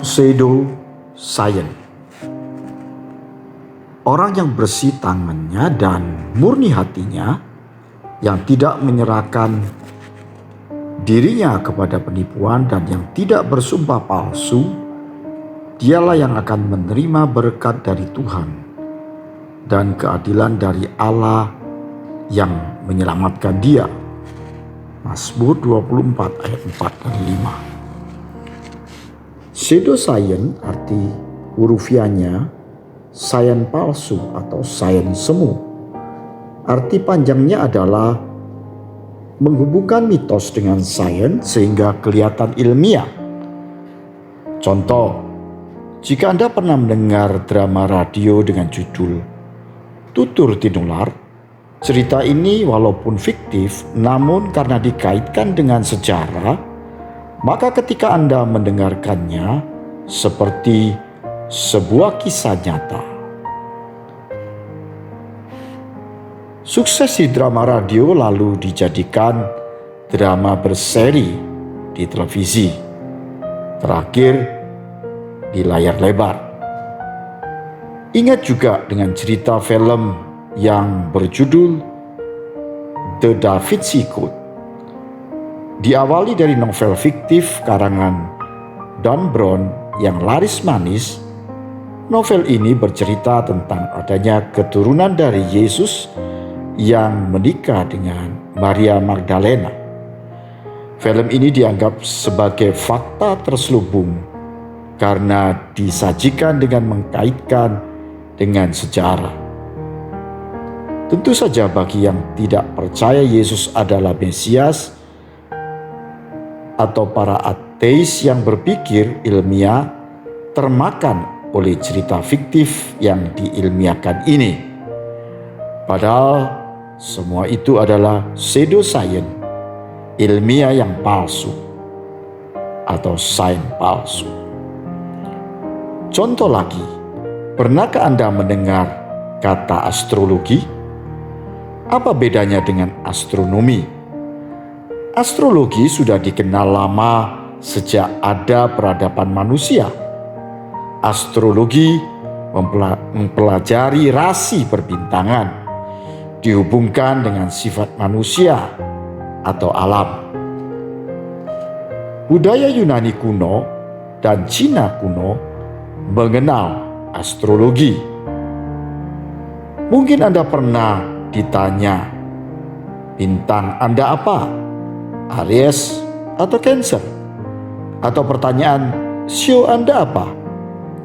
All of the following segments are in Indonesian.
Pseudo science. Orang yang bersih tangannya dan murni hatinya, yang tidak menyerahkan dirinya kepada penipuan dan yang tidak bersumpah palsu, dialah yang akan menerima berkat dari Tuhan dan keadilan dari Allah yang menyelamatkan dia. Mazmur 24 ayat 4 dan 5. Pseudoscience arti hurufiahnya sains palsu atau sains semu. Arti panjangnya adalah menghubungkan mitos dengan sains sehingga kelihatan ilmiah. Contoh, jika Anda pernah mendengar drama radio dengan judul Tutur Tinular, cerita ini walaupun fiktif namun karena dikaitkan dengan sejarah, maka ketika Anda mendengarkannya seperti sebuah kisah nyata. Sukses di drama radio lalu dijadikan drama berseri di televisi, terakhir di layar lebar. Ingat juga dengan cerita film yang berjudul The Da Vinci Code. Diawali dari novel fiktif karangan Dan Brown yang laris manis, novel ini bercerita tentang adanya keturunan dari Yesus yang menikah dengan Maria Magdalena. Film ini dianggap sebagai fakta terselubung karena disajikan dengan mengkaitkan dengan sejarah. Tentu saja bagi yang tidak percaya Yesus adalah Mesias, atau para ateis yang berpikir ilmiah termakan oleh cerita fiktif yang diilmiahkan ini. Padahal semua itu adalah pseudoscience, ilmiah yang palsu atau sains palsu. Contoh lagi, pernahkah Anda mendengar kata astrologi? Apa bedanya dengan astronomi? Astrologi sudah dikenal lama sejak ada peradaban manusia. Astrologi mempelajari rasi perbintangan, dihubungkan dengan sifat manusia atau alam. Budaya Yunani kuno dan Cina kuno mengenal astrologi. Mungkin Anda pernah ditanya, bintang Anda apa? Aries atau Cancer? Atau pertanyaan, sio Anda apa?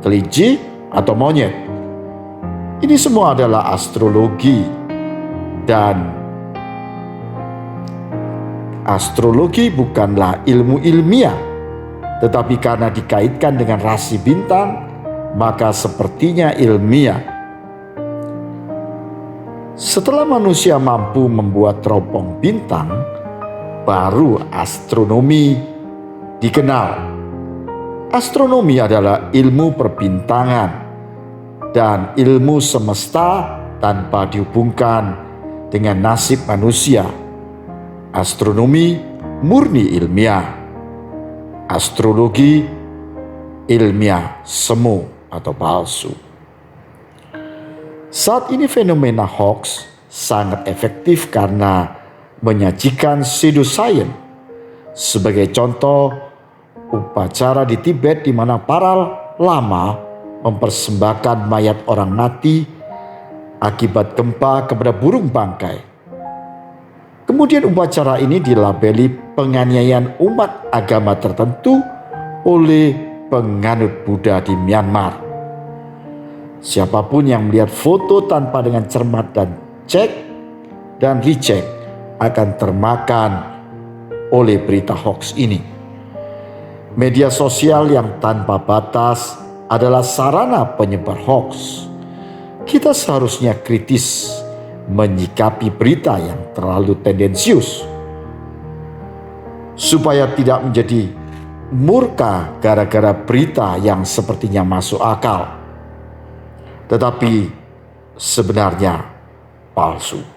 Kelinci atau monyet? Ini semua adalah astrologi, dan astrologi bukanlah ilmu ilmiah, tetapi karena dikaitkan dengan rasi bintang, maka sepertinya ilmiah. Setelah manusia mampu membuat teropong bintang, baru astronomi dikenal. Astronomi adalah ilmu perbintangan dan ilmu semesta tanpa dihubungkan dengan nasib manusia. Astronomi murni ilmiah. Astrologi ilmiah semu atau palsu. Saat ini fenomena hoax sangat efektif karena menyajikan pseudoscience. Sebagai contoh, upacara di Tibet di mana para lama mempersembahkan mayat orang mati akibat gempa kepada burung bangkai. Kemudian upacara ini dilabeli penganiayaan umat agama tertentu oleh penganut Buddha di Myanmar. Siapapun yang melihat foto tanpa dengan cermat dan cek dan recheck akan termakan oleh berita hoax ini. Media sosial yang tanpa batas adalah sarana penyebar hoax. Kita seharusnya kritis menyikapi berita yang terlalu tendensius, supaya tidak menjadi murka gara-gara berita yang sepertinya masuk akal, tetapi sebenarnya palsu.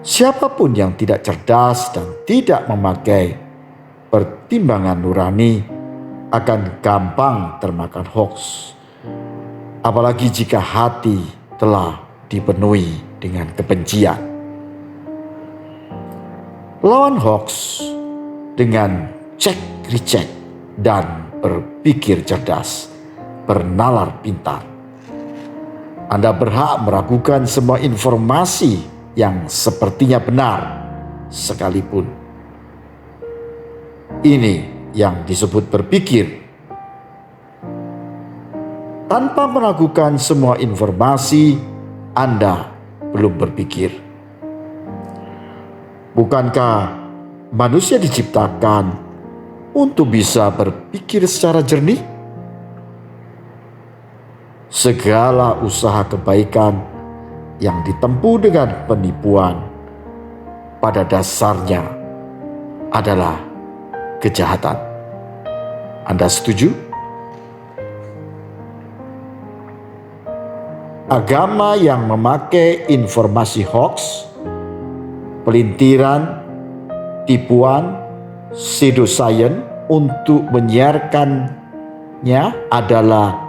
Siapapun yang tidak cerdas dan tidak memakai pertimbangan nurani akan gampang termakan hoax, apalagi jika hati telah dipenuhi dengan kebencian. Lawan hoax dengan cek recheck dan berpikir cerdas, bernalar pintar. Anda berhak meragukan semua informasi yang sepertinya benar sekalipun. Ini yang disebut berpikir. Tanpa meragukan semua informasi, Anda belum berpikir. Bukankah manusia diciptakan untuk bisa berpikir secara jernih? Segala usaha kebaikan yang ditempuh dengan penipuan pada dasarnya adalah kejahatan. Anda setuju? Agama yang memakai informasi hoax, pelintiran, tipuan, pseudoscience untuk menyiarkannya adalah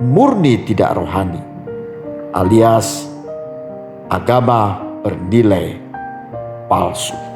murni tidak rohani, alias agama bernilai palsu.